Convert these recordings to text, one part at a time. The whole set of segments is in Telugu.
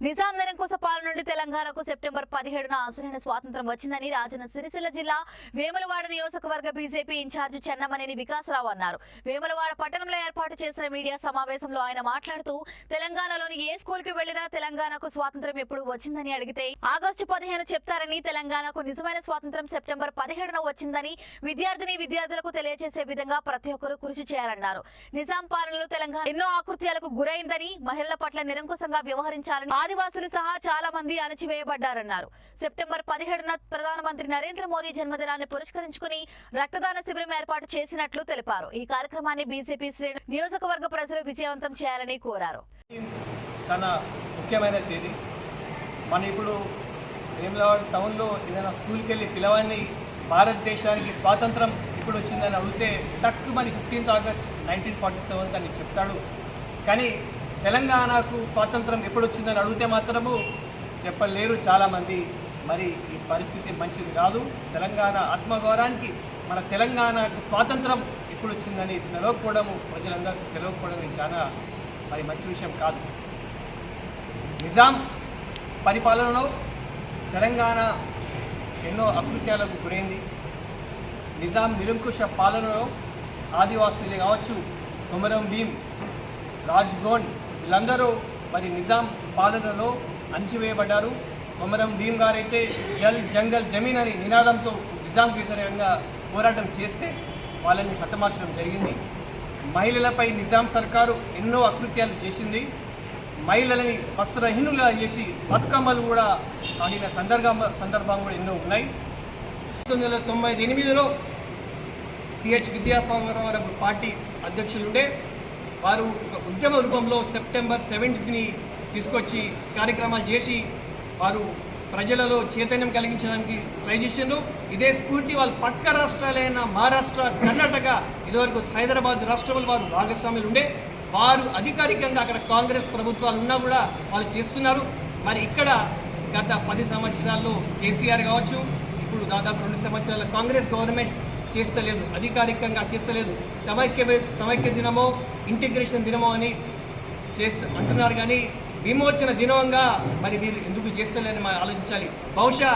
నిజాం నిరంకుశ పాలన నుండి తెలంగాణకు సెప్టెంబర్ 17న అసలైన స్వాతంత్ర్యం వచ్చిందని రాజన్న సిరిసిల్ల జిల్లా వేములవాడ నియోజకవర్గ బీజేపీ ఇన్ఛార్జి చెన్నమనేని వికాసరావు అన్నారు. వేములవాడ పట్టణంలో ఏర్పాటు చేసిన మీడియా సమావేశంలో ఆయన మాట్లాడుతూ తెలంగాణలోని ఏ స్కూల్ కి వెళ్లినా తెలంగాణకు స్వాతంత్ర్యం ఎప్పుడు వచ్చిందని అడిగితే ఆగస్టు 15 చెప్తారని, తెలంగాణకు నిజమైన స్వాతంత్ర్యం సెప్టెంబర్ 17న వచ్చిందని విద్యార్థులకు తెలియజేసే విధంగా ప్రతి ఒక్కరూ కృషి చేయాలన్నారు. నిజాం పాలనలో తెలంగాణ ఎన్నో ఆకృత్యాలకు గురైందని, మహిళల పట్ల నిరంకుశంగా వ్యవహరించాలని, ఆదివాసులు సహా చాలా మంది అణచివేయబడ్డారన్నారు. సెప్టెంబర్ 17న ప్రధానమంత్రి నరేంద్ర మోదీ జన్మదినాన్ని పురస్కరించుకుని రక్తదాన శిబిరం ఏర్పాటు చేసినట్లు తెలిపారు. ఈ కార్యక్రమాన్ని బీజేపీ శ్రేణులు నియోజకవర్గ ప్రజలు విజయవంతం చేయాలని కోరారు. చాలా ముఖ్యమైన తేదీ. మనం ఇప్పుడు వేములవాడ టౌన్లో ఏదైనా స్కూల్కి వెళ్ళి పిల్లవాడిని భారతదేశానికి స్వాతంత్రం ఇప్పుడు వచ్చిందని అడిగితే టక్కు మన 15th ఆగస్ట్ 1947 అని చెప్తాడు. కానీ తెలంగాణకు స్వాతంత్రం ఎప్పుడు వచ్చిందని అడిగితే మాత్రము చెప్పలేరు చాలామంది. మరి ఈ పరిస్థితి మంచిది కాదు. తెలంగాణ ఆత్మగౌరవానికి మన తెలంగాణకు స్వాతంత్రం ఎప్పుడు వచ్చిందని తెలవకపోవడము, ప్రజలందరూ తెలవకపోవడం చాలా మరి మంచి విషయం కాదు. నిజాం పరిపాలనలో తెలంగాణ ఎన్నో అకృత్యాలకు గురైంది. నిజాం నిరంకుశ పాలనలో ఆదివాసీలు కావచ్చు, కొమరం భీం, రాజ్గోండ్ వీళ్ళందరూ మరి నిజాం పాలనలో అణచివేయబడ్డారు. కొమరం భీం గారైతే జల్ జంగల్ జమీన్ అని నినాదంతో నిజాంకి వ్యతిరేకంగా పోరాటం చేస్తే వాళ్ళని హతమార్చడం జరిగింది. మహిళలపై నిజాం సర్కారు ఎన్నో అకృత్యాలు చేసింది. మహిళలని వస్త్రహీనులుగా చేసి బతుకమ్మలు కూడా ఆడిన సందర్భం కూడా ఎన్నో ఉన్నాయి. 1998లో సిహెచ్ విద్యాసాగర్ గారు పార్టీ అధ్యక్షులుండే వారు ఒక ఉద్యమ రూపంలో సెప్టెంబర్ 17ని తీసుకొచ్చి కార్యక్రమాలు చేసి వారు ప్రజలలో చైతన్యం కలిగించడానికి ట్రై చేసిండ్రు. ఇదే స్ఫూర్తి వాళ్ళు పక్క రాష్ట్రాలైన మహారాష్ట్ర, కర్ణాటక, ఇదివరకు హైదరాబాద్ రాష్ట్రంలో వారు భాగస్వాములు ఉండే వారు అధికారికంగా అక్కడ కాంగ్రెస్ ప్రభుత్వాలు ఉన్నా కూడా వాళ్ళు చేస్తున్నారు. మరి ఇక్కడ గత 10 సంవత్సరాల్లో కేసీఆర్ కావచ్చు, ఇప్పుడు దాదాపు 2 సంవత్సరాల కాంగ్రెస్ గవర్నమెంట్ చేస్తలేదు, అధికారికంగా చేస్తలేదు. సమైక్య దినమో ఇంటిగ్రేషన్ దినమో అని అంటున్నారు. కానీ విమోచన దినంగా మరి వీళ్ళు ఎందుకు చేస్తలేని మనం ఆలోచించాలి. బహుశా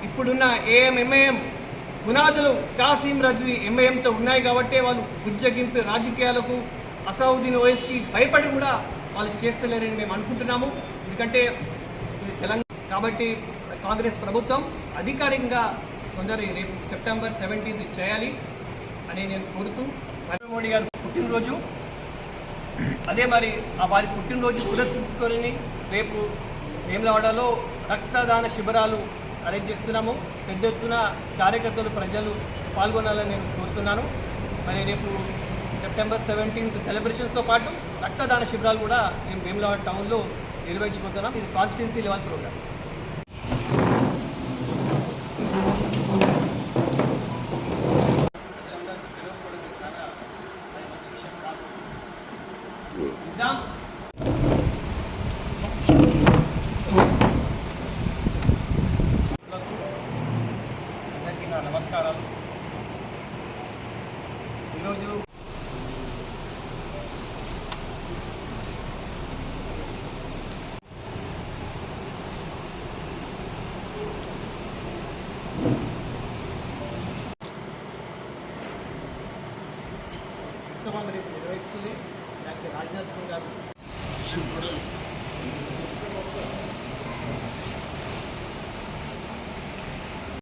ఇప్పుడున్న ఏఎంఎంఐఎం పునాదులు కాసిం రజ్వీ ఎంఐఎంతో ఉన్నాయి కాబట్టి వాళ్ళు బుజ్జగింపు రాజకీయాలకు, అసౌద్దీన్ ఓవైసీకి భయపడి కూడా వాళ్ళు చేస్తలేరని మేము అనుకుంటున్నాము. ఎందుకంటే ఇది తెలంగాణ కాబట్టి కాంగ్రెస్ ప్రభుత్వం అధికారికంగా కొందరు రేపు సెప్టెంబర్ 17 చేయాలి అని నేను కోరుతూ, నరేంద్ర మోడీ గారు పుట్టినరోజు అదే మరి ఆ వారి పుట్టినరోజు పురస్కరించుకొని రేపు వేములవాడలో రక్తదాన శిబిరాలు అరేంజ్ చేస్తున్నాము. పెద్ద ఎత్తున కార్యకర్తలు, ప్రజలు పాల్గొనాలని నేను కోరుతున్నాను. మరి రేపు సెప్టెంబర్ 17 సెలబ్రేషన్స్తో పాటు రక్తదాన శిబిరాలు కూడా మేము వేములవాడ టౌన్లో నిర్వహించబోతున్నాం. ఇది కాన్స్టిట్యున్సీ లెవెల్ ప్రోగ్రామ్. నిజాం అందరికీ నా నమస్కారాలు. ఈరోజు ఉత్సవం రేపు నిర్వహిస్తుంది. దానికి రాజ్నాథ్ సింగ్ గారు